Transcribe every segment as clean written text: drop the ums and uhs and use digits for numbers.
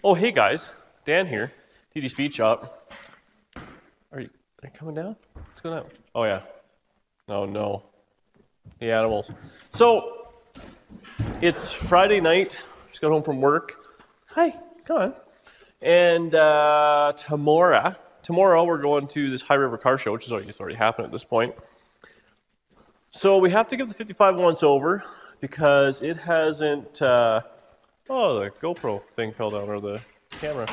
Oh, hey guys, Dan here, TD Speed Shop. Are you coming down? What's going on? Oh yeah. Oh no. The animals. So, it's Friday night. Just got home from work. Hi, come on. And tomorrow we're going to this High River Car Show, which is already happened at this point. So we have to give the 55 once over because it hasn't. Oh, the GoPro thing fell down, or the camera.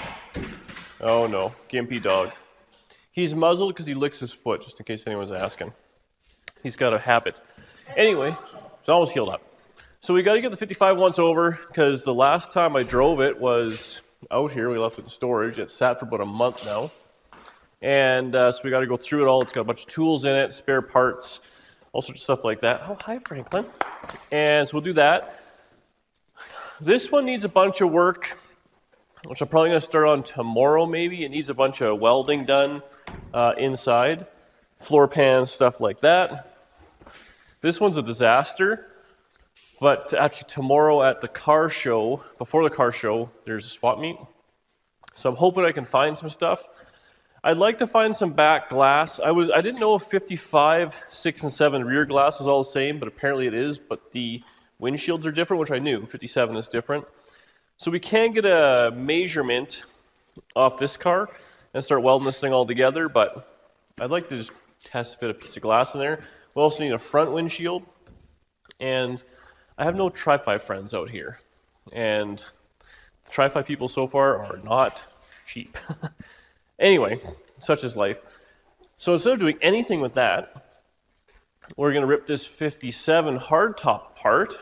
Oh no, gimpy dog. He's muzzled because he licks his foot, just in case anyone's asking. He's got a habit. Anyway, it's almost healed up. So we got to get the 55 once over because the last time I drove it was out here. We left it in storage. It sat for about a month now. And so we got to go through it all. It's got a bunch of tools in it, spare parts, all sorts of stuff like that. Oh, hi, Franklin. And so we'll do that. This one needs a bunch of work, which I'm probably going to start on tomorrow maybe. It needs a bunch of welding done inside, floor pans, stuff like that. This one's a disaster. But actually tomorrow at the car show, before the car show, there's a swap meet. So I'm hoping I can find some stuff. I'd like to find some back glass. I didn't know if 55, 6, and 7 rear glass was all the same, but apparently it is. But the windshields are different, which I knew. 57 is different. So we can get a measurement off this car and start welding this thing all together, but I'd like to just test fit a piece of glass in there. We also need a front windshield, and I have no Tri-Fi friends out here, and the Tri-Fi people so far are not cheap. Anyway, such is life. So instead of doing anything with that, we're going to rip this 57 hardtop apart.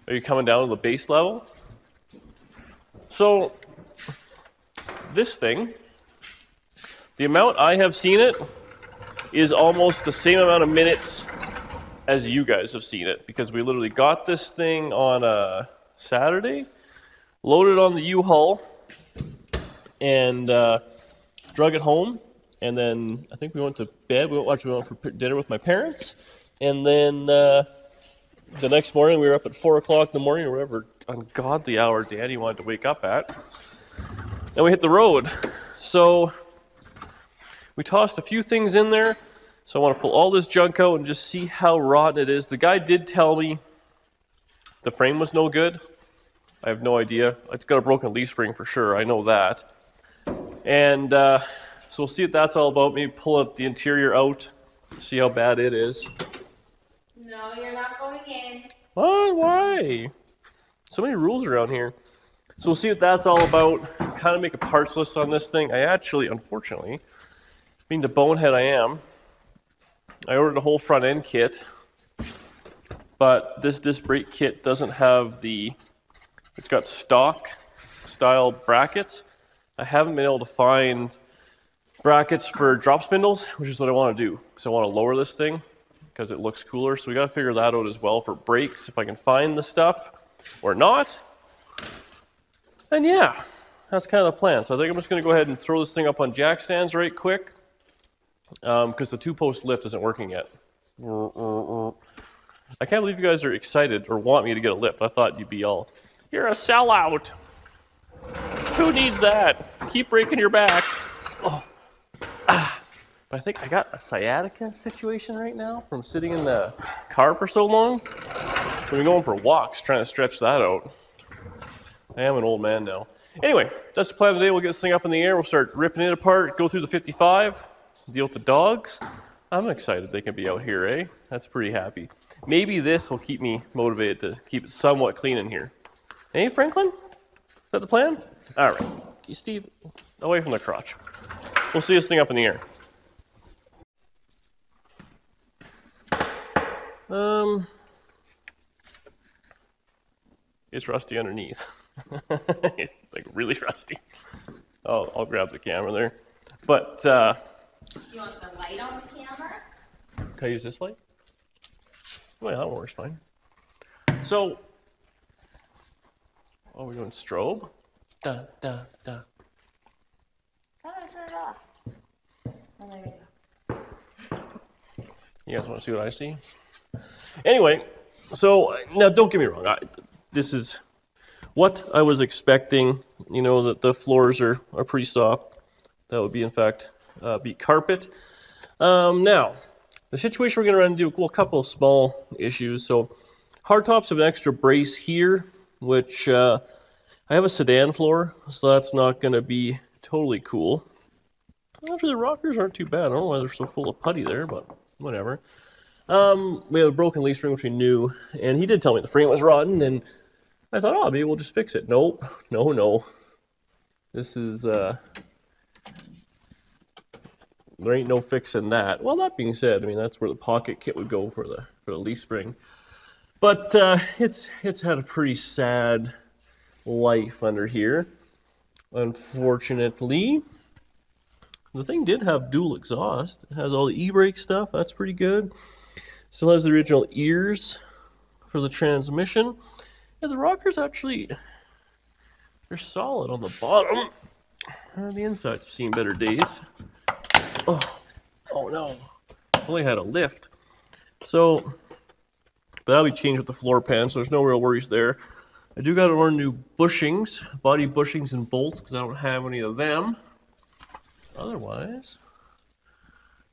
Are you coming down to the base level? So this thing, the amount I have seen it is almost the same amount of minutes as you guys have seen it, because we literally got this thing on a Saturday, loaded on the U-Haul, and drug it home, and then I think we went to bed. We went for dinner with my parents, and then the next morning we were up at 4 o'clock in the morning, or whatever ungodly hour Daddy wanted to wake up at, and we hit the road. So we tossed a few things in there. So I want to pull all this junk out and just see how rotten it is. The guy did tell me the frame was no good. I have no idea. It's got a broken leaf spring for sure. I know that. And so we'll see what that's all about. Maybe pull up the interior out, see how bad it is. No, you're not going in. What? Why? So many rules around here. So we'll see what that's all about. Kind of make a parts list on this thing. I actually, unfortunately, being the bonehead I am, I ordered a whole front end kit, but this disc brake kit doesn't have it's got stock style brackets. I haven't been able to find brackets for drop spindles, which is what I want to do, because I want to lower this thing because it looks cooler. So we got to figure that out as well for brakes, if I can find the stuff or not. And yeah, that's kind of the plan. So I think I'm just going to go ahead and throw this thing up on jack stands right quick. Because the 2-post lift isn't working yet. I can't believe you guys are excited or want me to get a lift. I thought you'd be all, you're a sellout. Who needs that? Keep breaking your back. Oh. But I think I got a sciatica situation right now from sitting in the car for so long. I've been going for walks trying to stretch that out. I am an old man now. Anyway, that's the plan today. We'll get this thing up in the air. We'll start ripping it apart, go through the 55. Deal with the dogs. I'm excited they can be out here, eh? That's pretty happy. Maybe this will keep me motivated to keep it somewhat clean in here. Hey, Franklin? Is that the plan? All right. Steve, away from the crotch. We'll see this thing up in the air. It's rusty underneath. Like really rusty. I'll grab the camera there. But, You want the light on the camera? can I use this light? Well, that works fine. So, we're doing strobe. Da, da, da. How do I turn it off? Oh, there you go. You guys want to see what I see? Anyway, so now don't get me wrong. This is what I was expecting. You know, that the floors are pretty soft. That would be, in fact, be carpet. Now, the situation we're going to run into, well, a couple of small issues. So, hardtops have an extra brace here, which I have a sedan floor, so that's not going to be totally cool. Actually, the rockers aren't too bad. I don't know why they're so full of putty there, but whatever. We have a broken leaf spring, which we knew, and he did tell me the frame was rotten, and I thought, oh, maybe we'll just fix it. Nope, no. This is, there ain't no fixing that. Well, that being said, I mean, that's where the pocket kit would go for the leaf spring. But it's had a pretty sad life under here, unfortunately. The thing did have dual exhaust. It has all the e-brake stuff. That's pretty good. Still has the original ears for the transmission. Yeah, the rockers actually, they're solid on the bottom. The insides have seen better days. Oh no. Only had a lift. So, but that'll be changed with the floor pan, so there's no real worries there. I do got to order new bushings, body bushings and bolts, because I don't have any of them. Otherwise,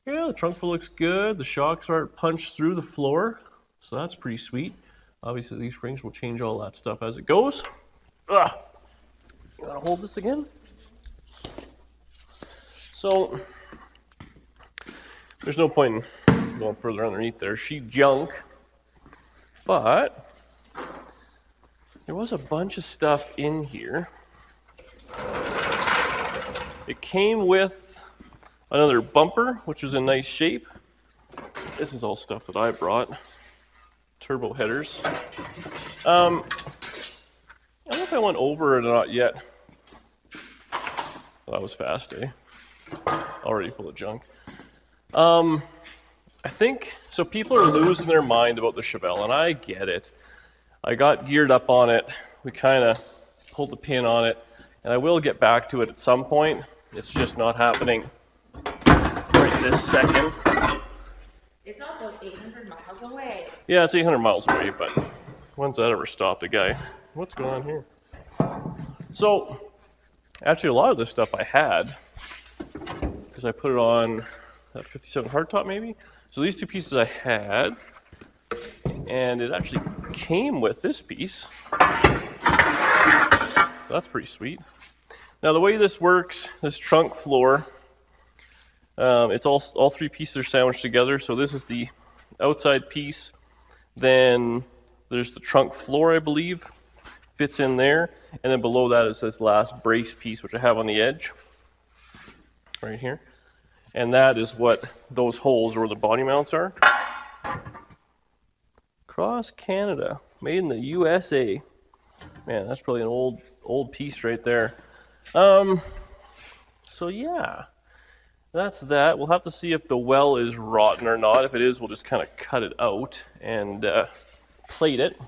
yeah, the trunk looks good. The shocks aren't punched through the floor, so that's pretty sweet. Obviously, these springs will change all that stuff as it goes. Ugh. You want to hold this again? So, there's no point in going further underneath there. She junk, but there was a bunch of stuff in here. It came with another bumper, which was in nice shape. This is all stuff that I brought. Turbo headers. I don't know if I went over it or not yet. Well, that was fast, eh? Already full of junk. I think, so people are losing their mind about the Chevelle, and I get it. I got geared up on it. We kind of pulled the pin on it, and I will get back to it at some point. It's just not happening right this second. It's also 800 miles away. Yeah, it's 800 miles away, but when's that ever stopped a guy? What's going on here? So, actually a lot of this stuff I had, because I put it on that 57 hardtop maybe. So these two pieces I had, and it actually came with this piece. So that's pretty sweet. Now the way this works, this trunk floor, it's all three pieces are sandwiched together. So this is the outside piece. Then there's the trunk floor, I believe, fits in there. And then below that is this last brace piece, which I have on the edge, right here. And that is what those holes or where the body mounts are. Across Canada, made in the USA. Man, that's probably an old piece right there. So yeah, that's that. We'll have to see if the well is rotten or not. If it is, we'll just kind of cut it out and plate it.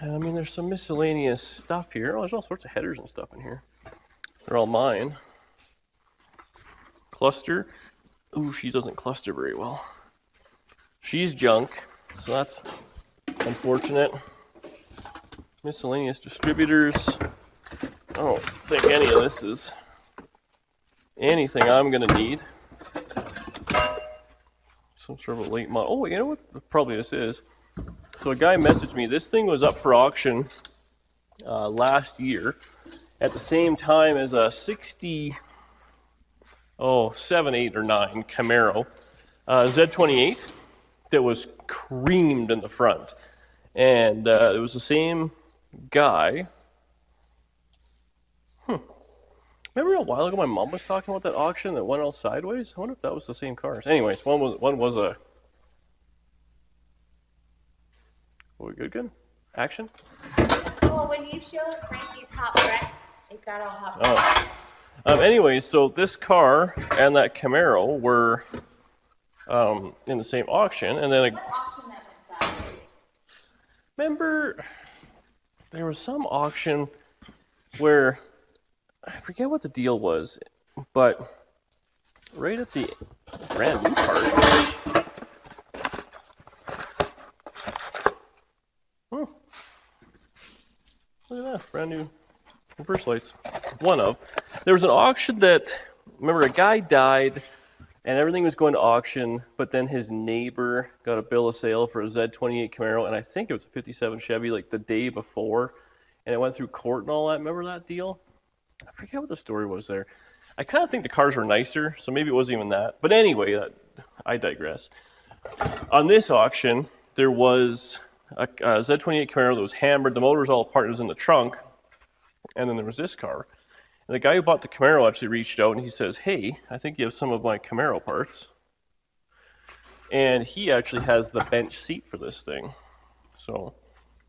And I mean, there's some miscellaneous stuff here. Oh, there's all sorts of headers and stuff in here. They're all mine. Cluster. Ooh, she doesn't cluster very well. She's junk, so that's unfortunate. Miscellaneous distributors. I don't think any of this is anything I'm going to need. Some sort of a late model. Oh, you know what? Probably this is. So a guy messaged me. This thing was up for auction last year at the same time as a 7, 8, or 9 Camaro Z28 that was creamed in the front. And it was the same guy. Remember a while ago my mom was talking about that auction that went all sideways? I wonder if that was the same cars. Anyways, one was a... Oh, we good? Action? Well, when you showed Frankie's hot wreck, it got all hot. Oh. Anyways, so this car and that Camaro were in the same auction, and then... What auction that went sideways? Remember, there was some auction where... I forget what the deal was, but right at the brand new parts. look at that, brand new reverse lights. One of. There was an auction that, remember, a guy died and everything was going to auction, but then his neighbor got a bill of sale for a Z28 Camaro, and I think it was a 57 Chevy like the day before, and it went through court and all that. Remember that deal? I forget what the story was there. I kind of think the cars were nicer, so maybe it wasn't even that. But anyway, I digress. On this auction, there was a Z28 Camaro that was hammered. The motor was all apart. It was in the trunk. And then there was this car. And the guy who bought the Camaro actually reached out and he says, hey, I think you have some of my Camaro parts. And he actually has the bench seat for this thing. So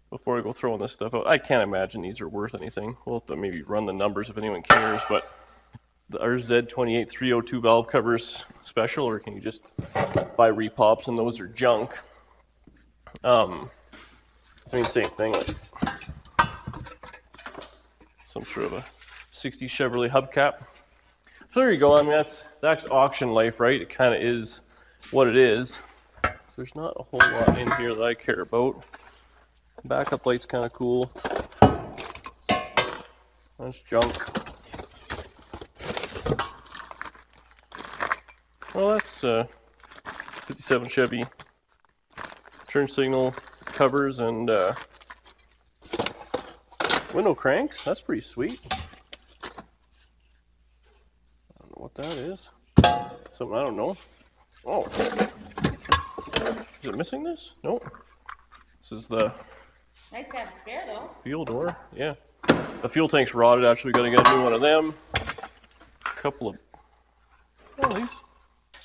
before I go throwing this stuff out, I can't imagine these are worth anything. We'll have to maybe run the numbers if anyone cares. But our Z28 302 valve covers special, or can you just buy repops and those are junk? It's the same thing, like some sort of a 60 Chevrolet hubcap. So there you go. I mean, that's auction life, right? It kind of is what it is. So there's not a whole lot in here that I care about. Backup light's kind of cool. That's junk. Well, that's 57 Chevy turn signal covers and window cranks. That's pretty sweet. I don't know what that is. Something I don't know. Oh. Is it missing this? Nope. This is the... Nice to have a spare though. Fuel door, yeah. The fuel tank's rotted, actually. Gotta get a new one of them. A couple of... Oh, these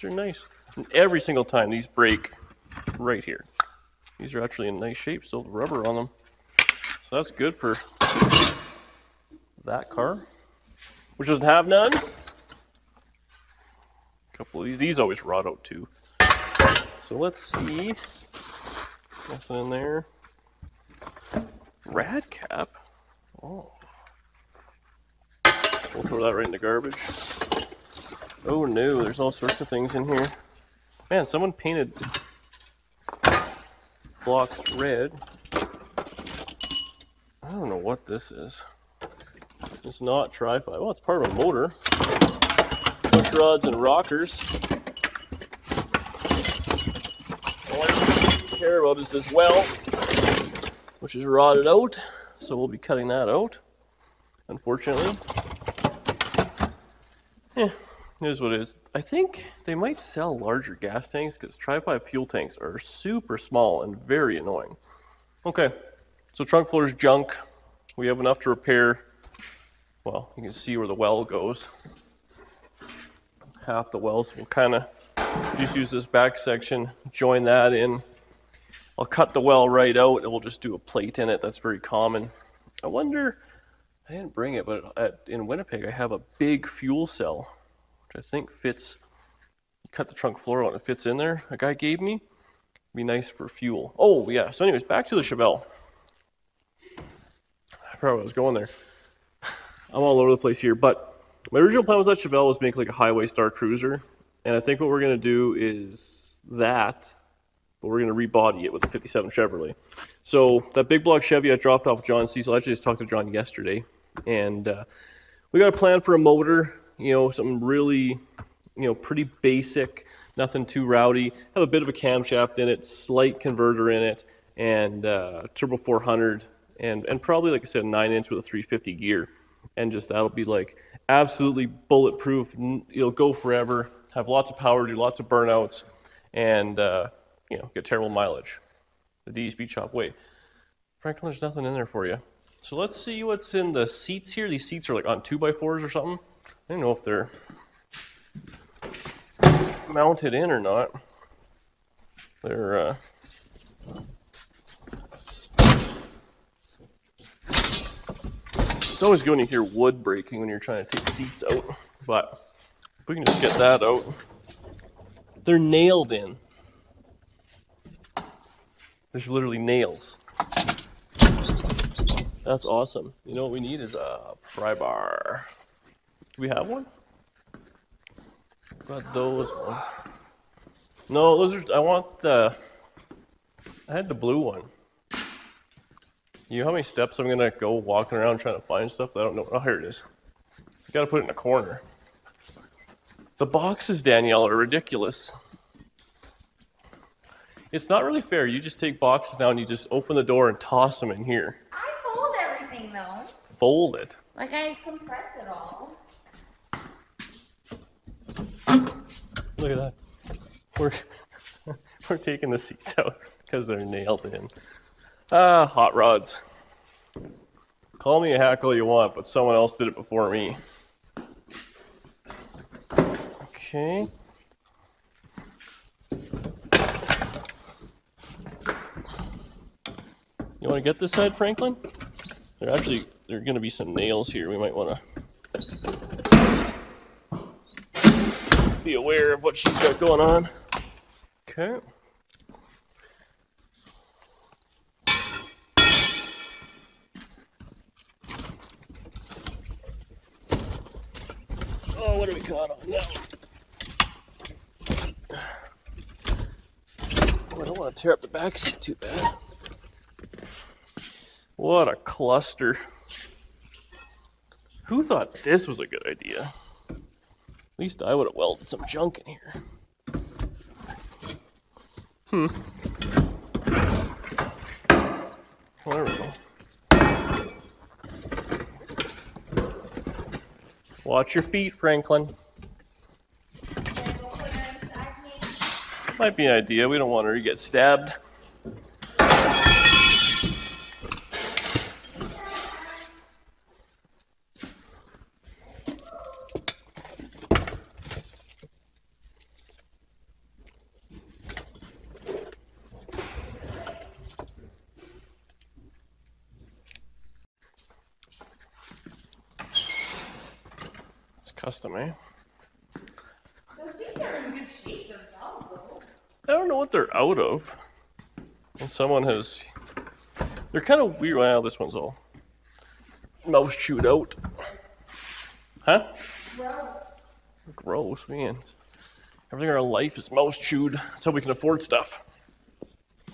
are nice. And every single time, these break right here. These are actually in nice shape, still the rubber on them. So that's good for that car, which doesn't have none. A couple of these always rot out too. So let's see. Nothing in there. Rad cap. Oh. We'll throw that right in the garbage. Oh no, there's all sorts of things in here. Man, someone painted blocks red. I don't know what this is. It's not tri-fi. Well, it's part of a motor. Push rods and rockers. All I care about is this well, which is rotted out. So we'll be cutting that out, unfortunately. Yeah, it is what it is. I think they might sell larger gas tanks because tri-fi fuel tanks are super small and very annoying. Okay, so trunk floor is junk. We have enough to repair. Well, you can see where the well goes. Half the well, so we'll kind of just use this back section, join that in. I'll cut the well right out and we'll just do a plate in it. That's very common. I wonder, I didn't bring it, but in Winnipeg I have a big fuel cell, which I think fits. You cut the trunk floor out and it fits in there. A guy gave me. Be nice for fuel. Oh yeah, so anyways, back to the Chevelle. I forgot where I was going there. I'm all over the place here, but my original plan was that Chevelle was make like a Highway Star Cruiser, and I think what we're going to do is that, but we're going to rebody it with a 57 Chevrolet. So that big block Chevy I dropped off John Cecil. I actually just talked to John yesterday, and we got a plan for a motor, you know, something really, you know, pretty basic, nothing too rowdy. Have a bit of a camshaft in it, slight converter in it, and turbo 400, and probably, like I said, 9-inch with a 350 gear. And just that'll be like absolutely bulletproof. It'll go forever, have lots of power, do lots of burnouts, and you know, get terrible mileage the DSB chop way. Franklin, there's nothing in there for you. So let's see what's in the seats here. These seats are like on 2x4s or something. I don't know if they're mounted in or not. They're it's always good when you hear wood breaking when you're trying to take seats out, but if we can just get that out. They're nailed in. There's literally nails. That's awesome. You know what we need is a pry bar. Do we have one? Got those ones. No, those are, I want the, I had the blue one. You know how many steps I'm gonna go walking around trying to find stuff that I don't know? Oh, here it is. You gotta put it in a corner. The boxes, Danielle, are ridiculous. It's not really fair. You just take boxes now and you just open the door and toss them in here. I fold everything though. Fold it. Like I compress it all. Look at that. We're taking the seats out because they're nailed in. Ah, hot rods. Call me a hack all you want, but someone else did it before me. Okay. You want to get this side, Franklin? There are going to be some nails here. We might want to be aware of what she's got going on. Okay. Oh, what are we caught on now? Oh, I don't want to tear up the back seat too bad. What a cluster. Who thought this was a good idea? At least I would have welded some junk in here. Well, there we go. Watch your feet, Franklin. Might be an idea. We don't want her to get stabbed. Custom, eh? Those things are in good shape themselves, though. I don't know what they're out of. And someone has... They're kind of weird. Well, this one's all mouse chewed out. Huh? Gross. Gross, man. Everything in our life is mouse chewed. That's how we can afford stuff.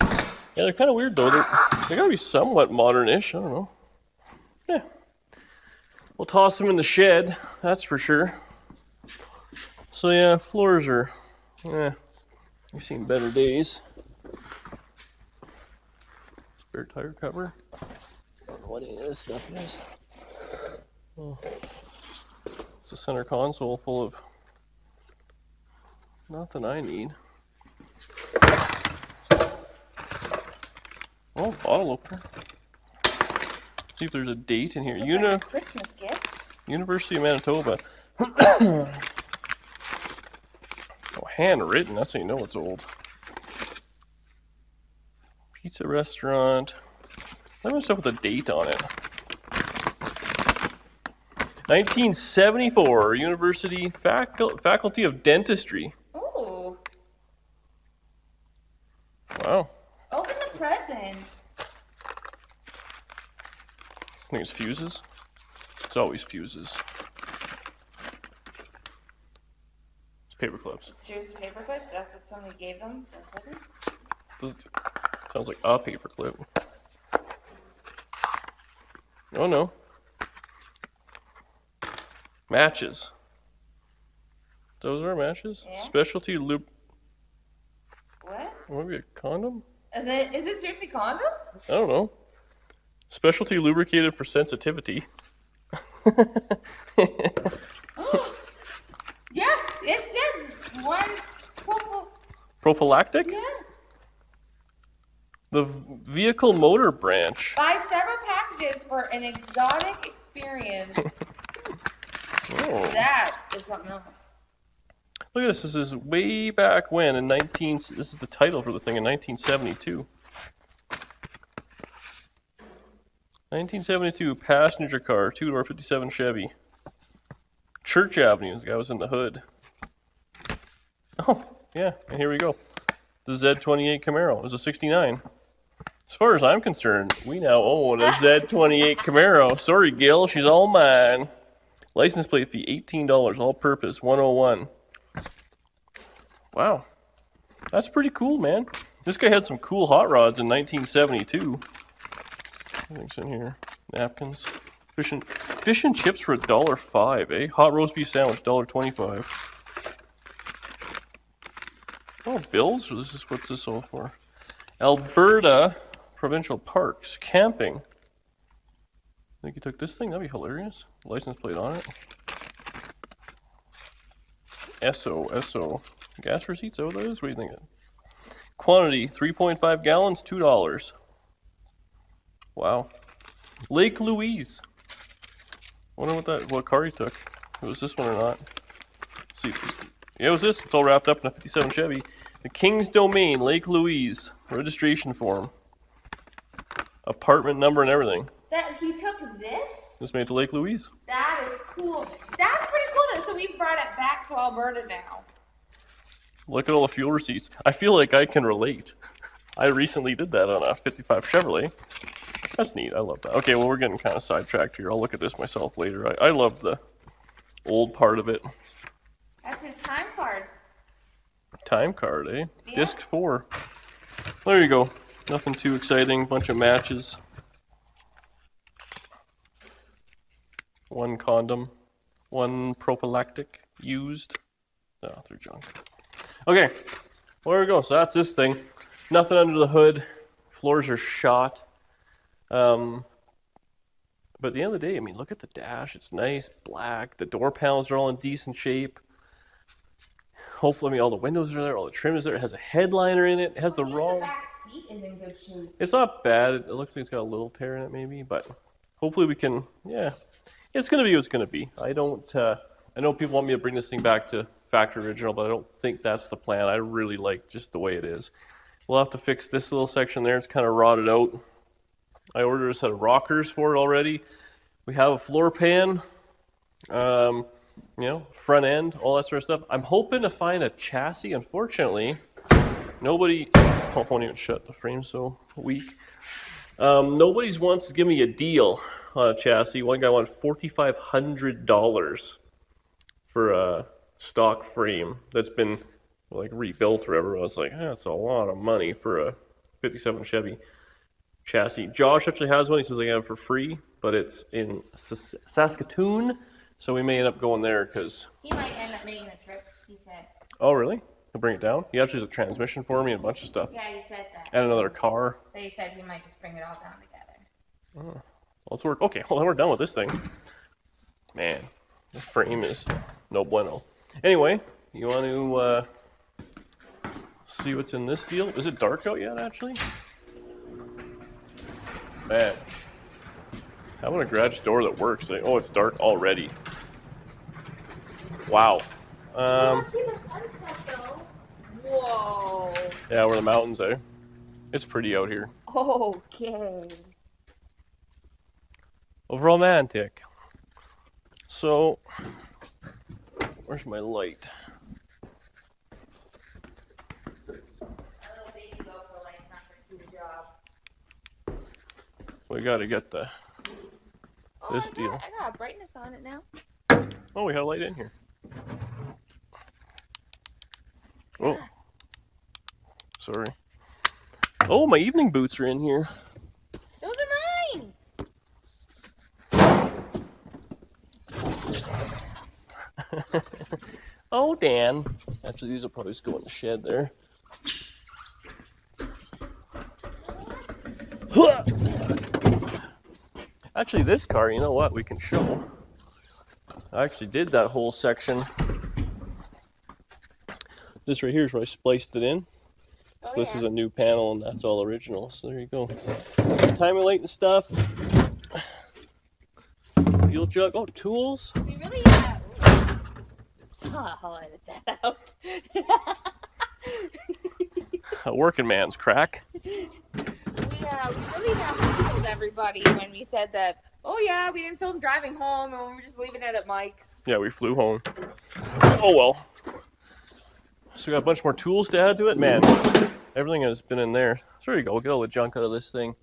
Yeah, they're kind of weird, though. They gotta be somewhat modern-ish. I don't know. Yeah. We'll toss them in the shed, that's for sure. So yeah, floors are, we've seen better days. Spare tire cover. I don't know what any of this stuff is. Oh. It's a center console full of nothing I need. Oh, bottle opener. See if there's a date in here. Like a Christmas gift. University of Manitoba. Oh, handwritten. That's how you know it's old. Pizza restaurant. That was stuff with a date on it. 1974. University Faculty of Dentistry. Ooh. Wow. Open the present. I think it's fuses. It's always fuses. It's paper clips. Seriously, paper clips? That's what somebody gave them for a present? Sounds like a paper clip. Oh no. Matches. Those are matches? Yeah. Specialty lube. What? Maybe a condom? Is it seriously condom? I don't know. Specialty lubricated for sensitivity. Yeah, it says one. Prophylactic? Yeah. The vehicle motor branch. Buy several packages for an exotic experience. Oh. That is something else. Look at this. This is way back when in This is the title for the thing in 1972. 1972 passenger car, 2-door 57 Chevy. Church Avenue. The guy was in the hood. Oh, yeah. And here we go. The Z28 Camaro. It was a 69. As far as I'm concerned, we now own a Z28 Camaro. Sorry, Gil. She's all mine. License plate fee, $18. All purpose, 101. Wow. That's pretty cool, man. This guy had some cool hot rods in 1972. Everything's in here. Napkins. Fish and chips for $1.05, eh? Hot roast beef sandwich, $1.25. Oh, bills? Or what's this all for? Alberta Provincial Parks. Camping. I think you took this thing? That'd be hilarious. License plate on it. Esso. Gas receipts? Is that what that is? What are you thinking? Quantity, 3.5 gallons, $2. Wow. Lake Louise. Wonder what car he took. If it was this one or not. Let's see. Yeah, it was this. It's all wrapped up in a 57 Chevy. The King's Domain, Lake Louise. Registration form. Apartment number and everything. That he took this? This made it to Lake Louise. That is cool. That's pretty cool though. So we brought it back to Alberta now. Look at all the fuel receipts. I feel like I can relate. I recently did that on a 55 Chevrolet. That's neat. I love that. Okay, well, we're getting kind of sidetracked here. I'll look at this myself later. I love the old part of it. That's his time card. Time card, eh? Yeah. Disc 4. There you go. Nothing too exciting. Bunch of matches. One condom. One prophylactic used. No, they're junk. Okay, well, there we go. So that's this thing. Nothing under the hood. Floors are shot. But at the end of the day, I mean, look at the dash. It's nice, black. The door panels are all in decent shape. Hopefully, I mean, all the windows are there. All the trim is there. It has a headliner in it. It has the wrong... The back seat is in good shape. It's not bad. It looks like it's got a little tear in it, maybe. But hopefully we can... Yeah. It's going to be what it's going to be. I don't... I know people want me to bring this thing back to factory original, but I don't think that's the plan. I really like just the way it is. We'll have to fix this little section there. It's kind of rotted out. I ordered a set of rockers for it already. We have a floor pan, you know, front end, all that sort of stuff. I'm hoping to find a chassis. Unfortunately, nobody... I won't even shut the frame, so weak. Nobody's wants to give me a deal on a chassis. One guy wanted $4,500 for a stock frame that's been like rebuilt or whatever. I was like, that's a lot of money for a 57 Chevy chassis. Josh actually has one. He says I have it for free, but it's in Saskatoon, so we may end up going there because he might end up making a trip, he said. Oh, really? He'll bring it down? He actually has a transmission for me and a bunch of stuff. Yeah, he said that. And another car. So he said he might just bring it all down together. Oh, let's work. Okay, well, then we're done with this thing. Man, the frame is no bueno. Anyway, you want to see what's in this deal? Is it dark out yet, actually? Man, how about a garage door that works? Like, oh, it's dark already. Wow. I don't see the sunset though. Whoa. Yeah, where the mountains are. It's pretty out here. Okay. Romantic. So, where's my light? We gotta get this deal. I got brightness on it now. Oh, we had a light in here. Oh, sorry. Oh, my evening boots are in here. Those are mine. Oh, Dan. Actually, these will probably just go in the shed there. Actually, this car, you know what, we can show. I actually did that whole section. This right here is where I spliced it in. So this is a new panel and that's all original. So there you go. Timing light and stuff. Fuel jug. Oh, tools. We really I'll edit that out. A working man's crack. We really fooled everybody when we said that, oh yeah, we didn't film driving home and we were just leaving it at Mike's. Yeah, we flew home. Oh well. So we got a bunch more tools to add to it. Man, everything has been in there. So there you go. We'll get all the junk out of this thing.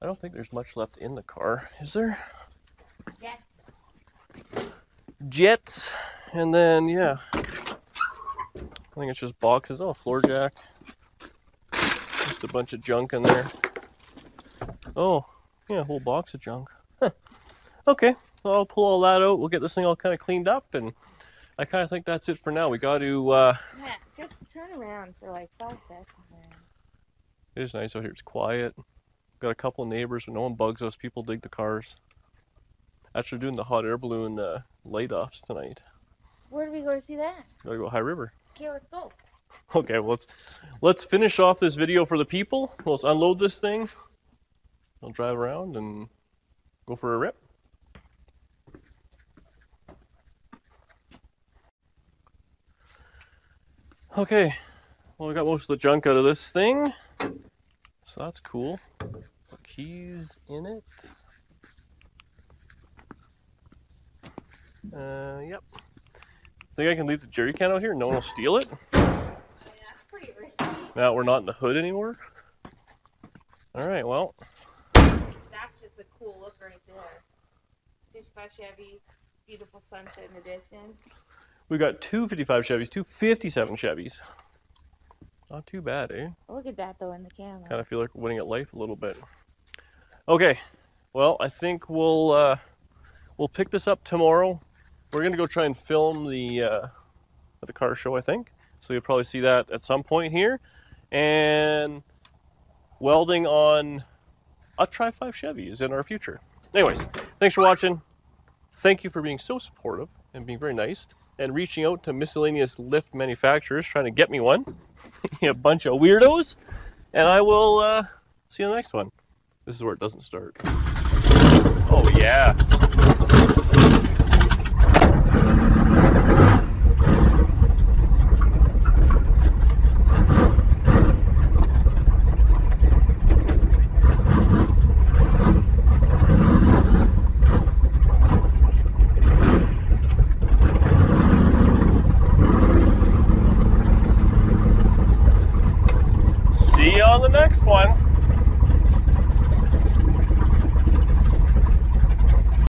I don't think there's much left in the car. Is there? Jets. And then, yeah. I think it's just boxes. Oh, floor jack. Just a bunch of junk in there. Oh, Yeah, a whole box of junk. Huh. Okay, well, I'll pull all that out. We'll get this thing all kind of cleaned up, and I kind of think that's it for now. We got to... Yeah, just turn around for like 5 seconds. It is nice out here. It's quiet. Got a couple of neighbors, but no one bugs us. People dig the cars. Actually doing the hot air balloon light-offs tonight. Where do we go to see that? Gotta go High River. Okay, let's go. Okay, well, let's finish off this video for the people. Let's unload this thing. I'll drive around and go for a rip. Okay, well, we got most of the junk out of this thing, so that's cool. Keys in it. Yep. Think I can leave the jerry can out here? No one will steal it? That's pretty risky. Now we're not in the hood anymore? Alright, well. That's just a cool look right there. 55 Chevy, beautiful sunset in the distance. We got two 55 Chevys, two 57 Chevys. Not too bad, eh? Look at that though in the camera. Kind of feel like we're winning at life a little bit. Okay, well, I think we'll pick this up tomorrow. We're gonna go try and film at the car show, I think. So you'll probably see that at some point here. And welding on a Tri-5 Chevys in our future. Anyways, thanks for watching. Thank you for being so supportive and being very nice and reaching out to miscellaneous lift manufacturers trying to get me one. You bunch of weirdos. And I will see you in the next one. This is where it doesn't start. Oh yeah. See you on the next one.